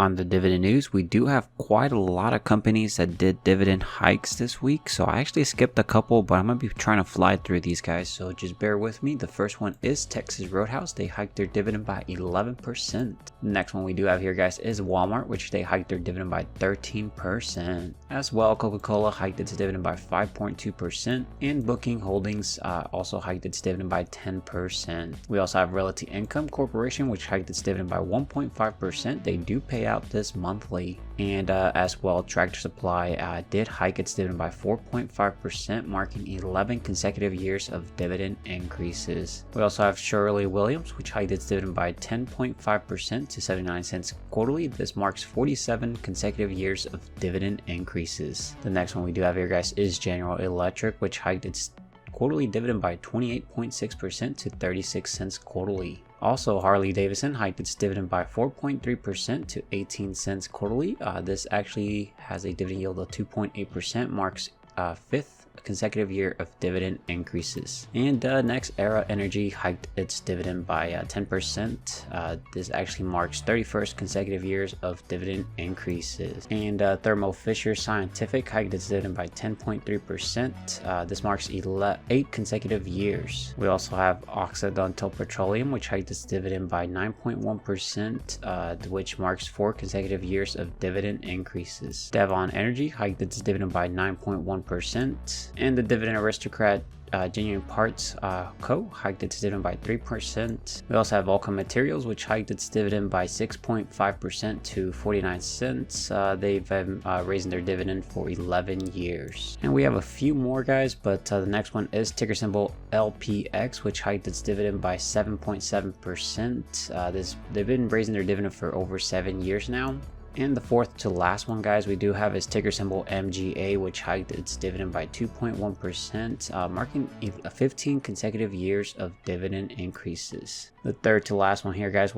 On the dividend news, we do have quite a lot of companies that did dividend hikes this week. So I actually skipped a couple, but I'm going to be trying to fly through these guys. So just bear with me. The first one is Texas Roadhouse. They hiked their dividend by 11%. The next one we do have here, guys, is Walmart, which they hiked their dividend by 13%. As well, Coca-Cola hiked its dividend by 5.2%. And Booking Holdings also hiked its dividend by 10%. We also have Realty Income Corporation, which hiked its dividend by 1.5%. They do pay out this monthly. And as well, Tractor Supply did hike its dividend by 4.5%, marking 11 consecutive years of dividend increases. We also have Sherwin-Williams, which hiked its dividend by 10.5% to 79 cents quarterly. This marks 47 consecutive years of dividend increases. The next one we do have here, guys, is General Electric, which hiked its quarterly dividend by 28.6% to 36 cents quarterly. Also, Harley-Davidson hiked its dividend by 4.3% to 18 cents quarterly. This actually has a dividend yield of 2.8%, marks fifth consecutive year of dividend increases. And next, Era Energy hiked its dividend by 10%. This actually marks 31st consecutive years of dividend increases. And Thermo Fisher Scientific hiked its dividend by 10.3%. This marks 8 consecutive years. We also have Occidental Petroleum, which hiked its dividend by 9.1%, which marks 4 consecutive years of dividend increases. Devon Energy hiked its dividend by 9.1%. And the Dividend Aristocrat Genuine Parts Co. hiked its dividend by 3%. We also have Vulcan Materials, which hiked its dividend by 6.5% to 49 cents. They've been raising their dividend for 11 years. And we have a few more, guys, but the next one is ticker symbol LPX, which hiked its dividend by 7.7%. They've been raising their dividend for over 7 years now. And the fourth to last one, guys, we do have is ticker symbol MGA, which hiked its dividend by 2.1%, marking 15 consecutive years of dividend increases. The third to last one here, guys,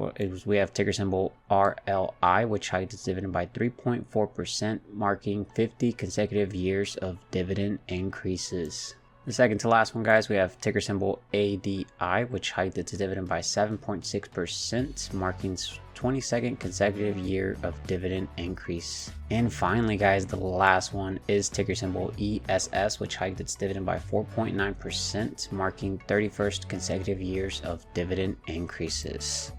we have ticker symbol RLI, which hiked its dividend by 3.4%, marking 50 consecutive years of dividend increases. The second to last one, guys, we have ticker symbol ADI, which hiked its dividend by 7.6%, marking 22nd consecutive year of dividend increase. And finally, guys, the last one is ticker symbol ESS, which hiked its dividend by 4.9%, marking 31st consecutive years of dividend increases.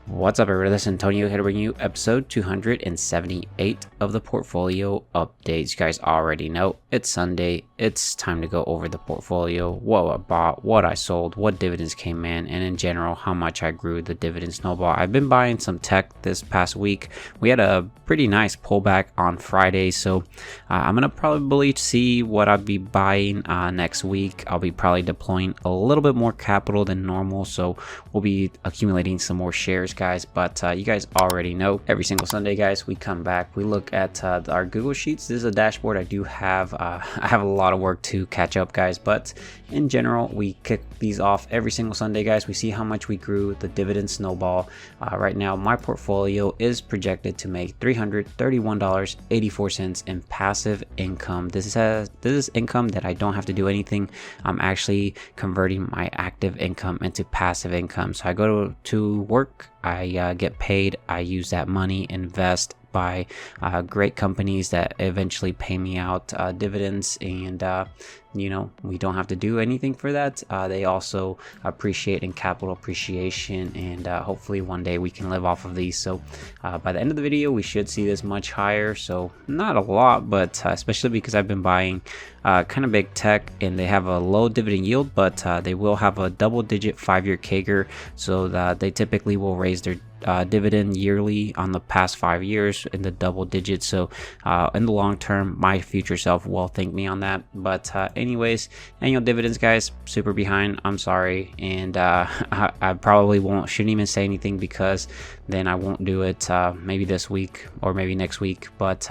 What's up, everybody? This is Antonio here to bring you episode 278 of the portfolio updates. You guys already know it's Sunday. It's time to go over the portfolio, what I bought, what I sold, what dividends came in, and in general, how much I grew the dividend snowball. I've been buying some tech this past week. We had a pretty nice pullback on Friday, so I'm going to probably see what I'll be buying next week. I'll be probably deploying a little bit more capital than normal, so we'll be accumulating some more shares, guys. But you guys already know every single Sunday, guys, we come back, we look at our Google Sheets. This is a dashboard I do have. I have a lot of work to catch up, guys, but in general, we kick these off every single Sunday, guys. We see how much we grew the dividend snowball. Right now, my portfolio is projected to make $331.84 in passive income. This is income that I don't have to do anything. I'm actually converting my active income into passive income. So I go to work, I get paid, I use that money, invest, buy great companies that eventually pay me out dividends, and you know, we don't have to do anything for that. They also appreciate in capital appreciation, and hopefully one day we can live off of these. So by the end of the video, we should see this much higher. So not a lot, but especially because I've been buying kind of big tech, and they have a low dividend yield, but they will have a double-digit 5-year CAGR, so that they typically will raise their dividend yearly on the past 5 years in the double digits. So in the long term, my future self will thank me on that. But anyways, annual dividends, guys, super behind. I'm sorry, and I probably shouldn't even say anything, because then I won't do it maybe this week or maybe next week. But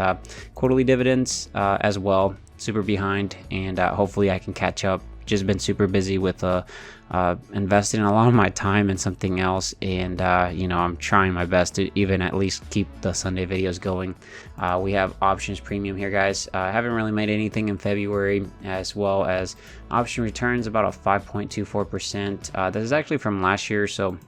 quarterly dividends as well, super behind, and hopefully I can catch up. Just been super busy with investing a lot of my time in something else, and you know, I'm trying my best to even at least keep the Sunday videos going. We have options premium here, guys. I haven't really made anything in February, as well as option returns about a 5.24%. This is actually from last year, so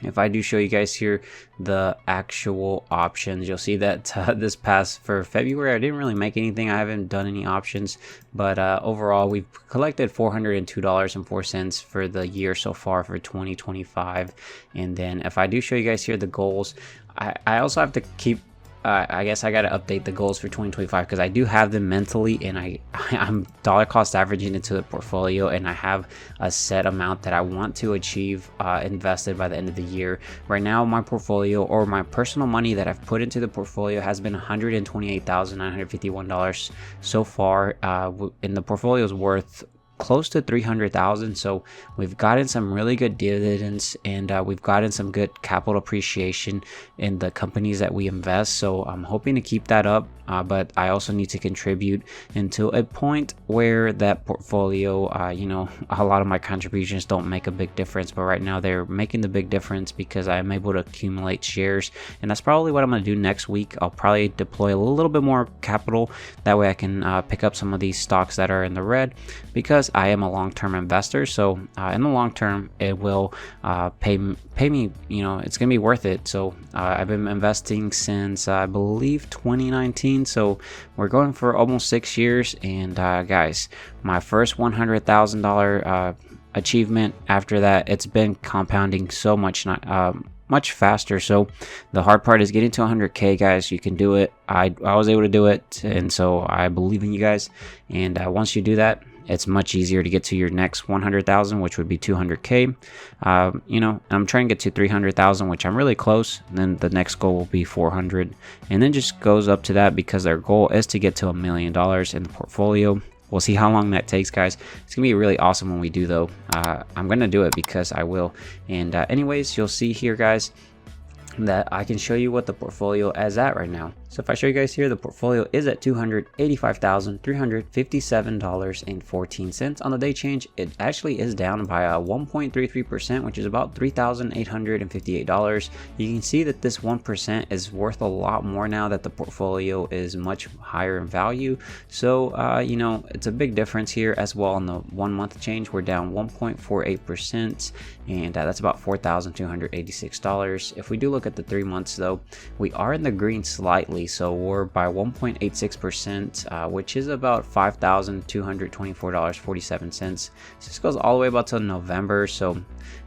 If I do show you guys here the actual options, you'll see that this past for February I didn't really make anything. I haven't done any options, but overall we've collected $402.04 for the year so far for 2025. And then if I do show you guys here the goals, I also have to keep I guess I got to update the goals for 2025 because I do have them mentally, and I'm dollar cost averaging into the portfolio, and I have a set amount that I want to achieve invested by the end of the year. Right now, my portfolio, or my personal money that I've put into the portfolio, has been $128,951 so far, and the portfolio is worth close to 300,000. So we've gotten some really good dividends, and we've gotten some good capital appreciation in the companies that we invest. So I'm hoping to keep that up, but I also need to contribute until a point where that portfolio, you know, a lot of my contributions don't make a big difference, but right now they're making the big difference because I'm able to accumulate shares, and that's probably what I'm going to do next week. I'll probably deploy a little bit more capital, that way I can pick up some of these stocks that are in the red, because I am a long-term investor. So in the long term, it will pay me, you know, it's gonna be worth it. So I've been investing since I believe 2019, so we're going for almost 6 years. And guys, my first $100,000 achievement, after that it's been compounding so much, much faster. So the hard part is getting to 100K, guys. You can do it. I was able to do it, and so I believe in you guys. And once you do that, it's much easier to get to your next 100,000, which would be 200K. You know, I'm trying to get to 300,000, which I'm really close. And then the next goal will be 400, and then just goes up to that, because their goal is to get to $1 million in the portfolio. We'll see how long that takes, guys. It's gonna be really awesome when we do, though. I'm gonna do it because I will. And anyways, you'll see here, guys, that I can show you what the portfolio is at right now. So if I show you guys here, the portfolio is at $285,357.14. On the day change, it actually is down by 1.33%, which is about $3,858. You can see that this 1% is worth a lot more now that the portfolio is much higher in value. So you know, it's a big difference here as well. On the 1 month change, we're down 1.48%, and that's about $4,286. If we do look at the 3 months, though, we are in the green slightly. So we're by 1.86%, which is about $5,224.47. So this goes all the way about till November. So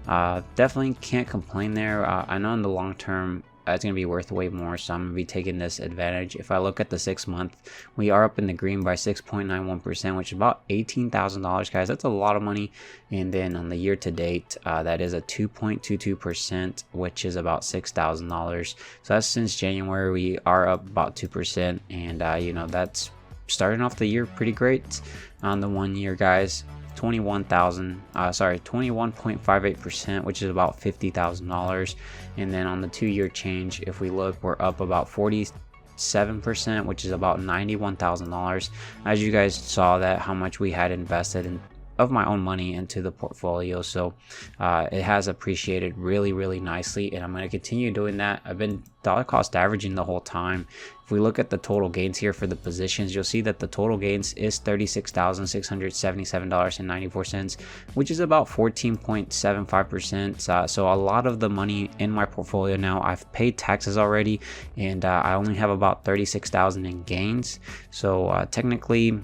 definitely can't complain there. I know in the long term, it's going to be worth way more, so I'm going to be taking this advantage. If I look at the 6 month, we are up in the green by 6.91%, which is about $18,000, guys. That's a lot of money. And then on the year to date, that is a 2.22%, which is about $6,000. So that's since January. We are up about 2%, and you know, that's starting off the year pretty great. On the 1 year, guys, 21.58%, which is about $50,000. And then on the 2 year change, if we look, we're up about 47%, which is about $91,000. As you guys saw, that how much we had invested in of my own money into the portfolio. So it has appreciated really nicely, and I'm going to continue doing that. I've been dollar cost averaging the whole time. If we look at the total gains here for the positions, you'll see that the total gains is $36,677.94, which is about 14.75%. So a lot of the money in my portfolio now, I've paid taxes already, and I only have about 36,000 in gains. So technically,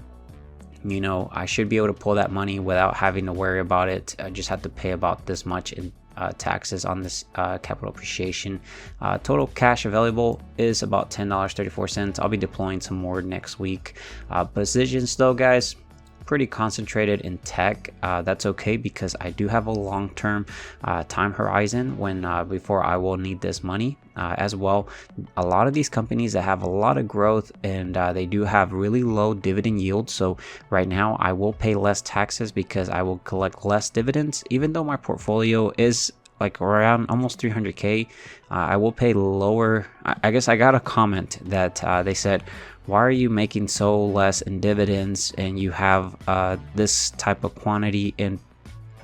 you know, I should be able to pull that money without having to worry about it. I just have to pay about this much in taxes on this capital appreciation. Total cash available is about $10.34. I'll be deploying some more next week. Positions though, guys, pretty concentrated in tech. That's okay, because I do have a long-term time horizon when before I will need this money as well. A lot of these companies that have a lot of growth, and they do have really low dividend yields. So right now I will pay less taxes because I will collect less dividends. Even though my portfolio is like around almost 300K, I will pay lower. I guess I got a comment that they said, why are you making so less in dividends and you have this type of quantity in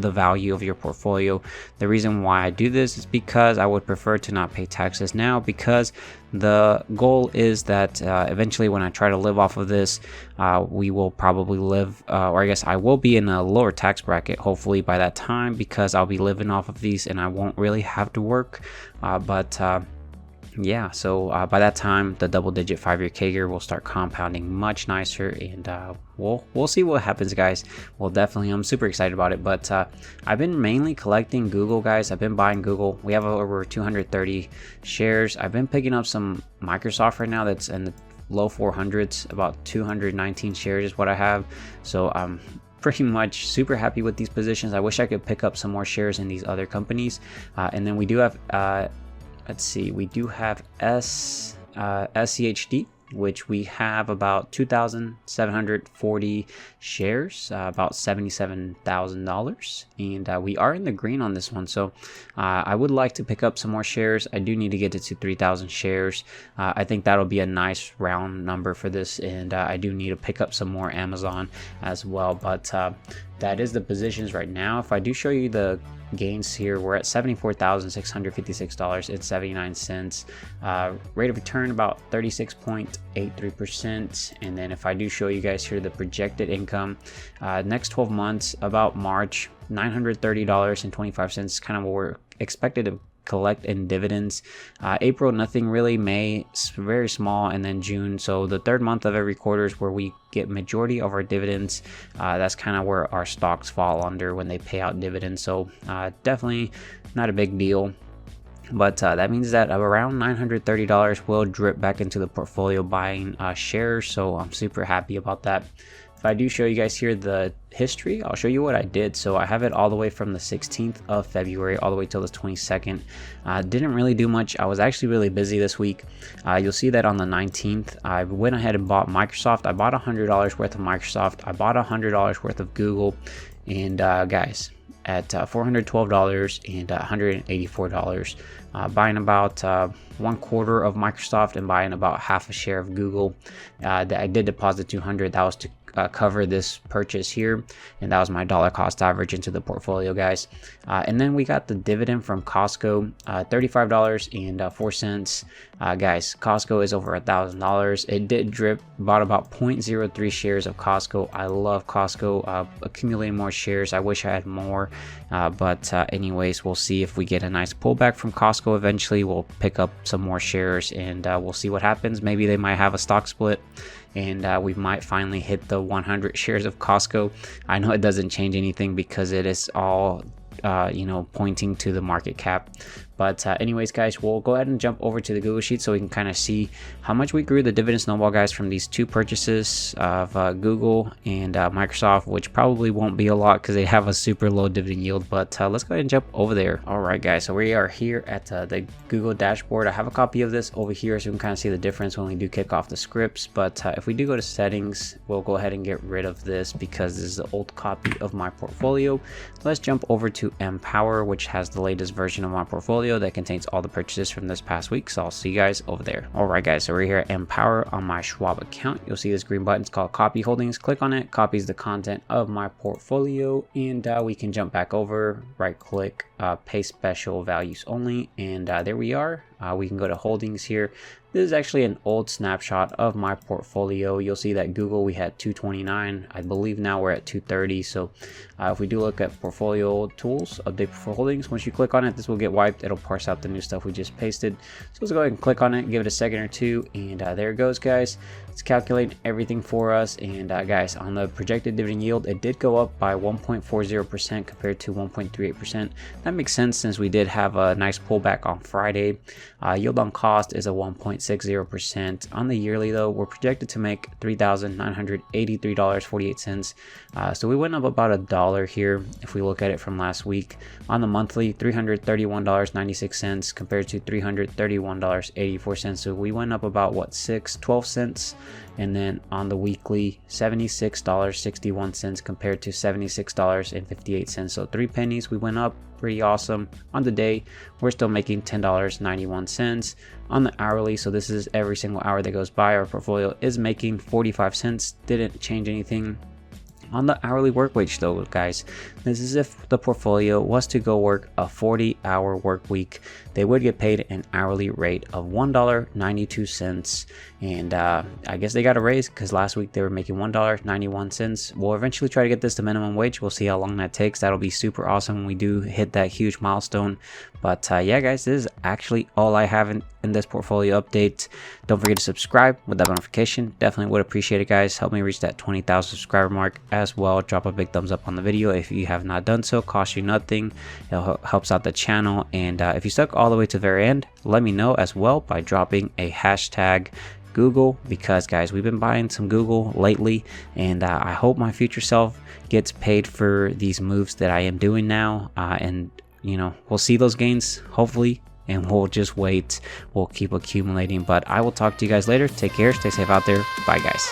the value of your portfolio. The reason why I do this is because I would prefer to not pay taxes now, because the goal is that eventually when I try to live off of this, we will probably live, or I guess I will be in a lower tax bracket hopefully by that time, because I'll be living off of these and I won't really have to work. Yeah, so by that time the double-digit 5-year CAGR will start compounding much nicer, and we'll see what happens, guys. I'm super excited about it. But I've been mainly collecting Google, guys. I've been buying Google. We have over 230 shares. I've been picking up some Microsoft right now that's in the low 400s. About 219 shares is what I have, so I'm pretty much super happy with these positions. I wish I could pick up some more shares in these other companies. And then we do have let's see, we do have SCHD, which we have about 2,740 shares, about $77,000, and we are in the green on this one. So I would like to pick up some more shares. I do need to get it to 3,000 shares. I think that'll be a nice round number for this, and I do need to pick up some more Amazon as well. But that is the positions right now. If I do show you the gains here, we're at $74,656.79. Rate of return about 36.83%. And then if I do show you guys here the projected income, next 12 months, about March, $930.25, kind of what we're expected to collect in dividends. April, nothing really. May, very small, and then June. So the third month of every quarter is where we get majority of our dividends. That's kind of where our stocks fall under when they pay out dividends. So definitely not a big deal. But that means that around $930 will drip back into the portfolio buying shares. So I'm super happy about that. If I do show you guys here the history, I'll show you what I did. So I have it all the way from the 16th of February all the way till the 22nd. Didn't really do much. I was actually really busy this week. You'll see that on the 19th, I went ahead and bought Microsoft. I bought $100 worth of Microsoft. I bought $100 worth of Google. And guys, at $412 and $184, buying about 1/4 of Microsoft and buying about half a share of Google. I did deposit $200. That was to cover this purchase here, and that was my dollar cost average into the portfolio, guys. And then we got the dividend from Costco, $35.04. Guys, Costco is over $1,000. It did drip. Bought about 0.03 shares of Costco. I love Costco. Accumulating more shares. I wish I had more, but anyways, we'll see if we get a nice pullback from Costco eventually. We'll pick up some more shares, and we'll see what happens. Maybe they might have a stock split, and we might finally hit the 100 shares of Costco. I know it doesn't change anything because it is all pointing to the market cap. But anyways, guys, we'll go ahead and jump over to the Google sheet so we can kind of see how much we grew the dividend snowball, guys, from these two purchases of Google and Microsoft, which probably won't be a lot because they have a super low dividend yield. But let's go ahead and jump over there. All right, guys, so we are here at the Google dashboard. I have a copy of this over here so we can kind of see the difference when we do kick off the scripts. But if we do go to settings, we'll go ahead and get rid of this because this is the old copy of my portfolio. Let's jump over to Empower, which has the latest version of my portfolio that contains all the purchases from this past week. So I'll see you guys over there. All right, guys, so we're here at Empower on my Schwab account. You'll see this green button. It's called Copy Holdings. Click on it, copies the content of my portfolio, and we can jump back over, right click, Pay Special Values Only, and there we are. We can go to Holdings here. This is actually an old snapshot of my portfolio. You'll see that Google, we had 229. I believe now we're at 230. So if we do look at portfolio tools, update for holdings, once you click on it, this will get wiped. It'll parse out the new stuff we just pasted. So let's go ahead and click on it, give it a second or two, and there it goes, guys. It's calculating everything for us. And guys, on the projected dividend yield, it did go up by 1.40% compared to 1.38%. That makes sense since we did have a nice pullback on Friday. Yield on cost is a 1.60%. On the yearly, though, we're projected to make $3,983.48. So we went up about $1 here if we look at it from last week. On the monthly, $331.96 compared to $331.84. So we went up about what, 12 cents. And then on the weekly, $76.61 compared to $76.58. So 3 pennies we went up. Pretty awesome. On the day, we're still making $10.91. On the hourly, so this is every single hour that goes by, our portfolio is making 45 cents. Didn't change anything. On the hourly work wage though, guys, this is if the portfolio was to go work a 40-hour work week. They would get paid an hourly rate of $1.92. And I guess they got a raise because last week they were making $1.91. We'll eventually try to get this to minimum wage. We'll see how long that takes. That'll be super awesome when we do hit that huge milestone. But yeah, guys, this is actually all I have in this portfolio update. Don't forget to subscribe with that notification. Definitely would appreciate it, guys. Help me reach that 20,000 subscriber mark as well. Drop a big thumbs up on the video if you have not done so. Costs you nothing. It helps out the channel. And if you stuck all the way to the very end, let me know as well by dropping a hashtag Google, because guys, we've been buying some Google lately, and I hope my future self gets paid for these moves that I am doing now. And you know, we'll see those gains hopefully, and we'll just wait. We'll keep accumulating. But I will talk to you guys later. Take care, stay safe out there. Bye, guys.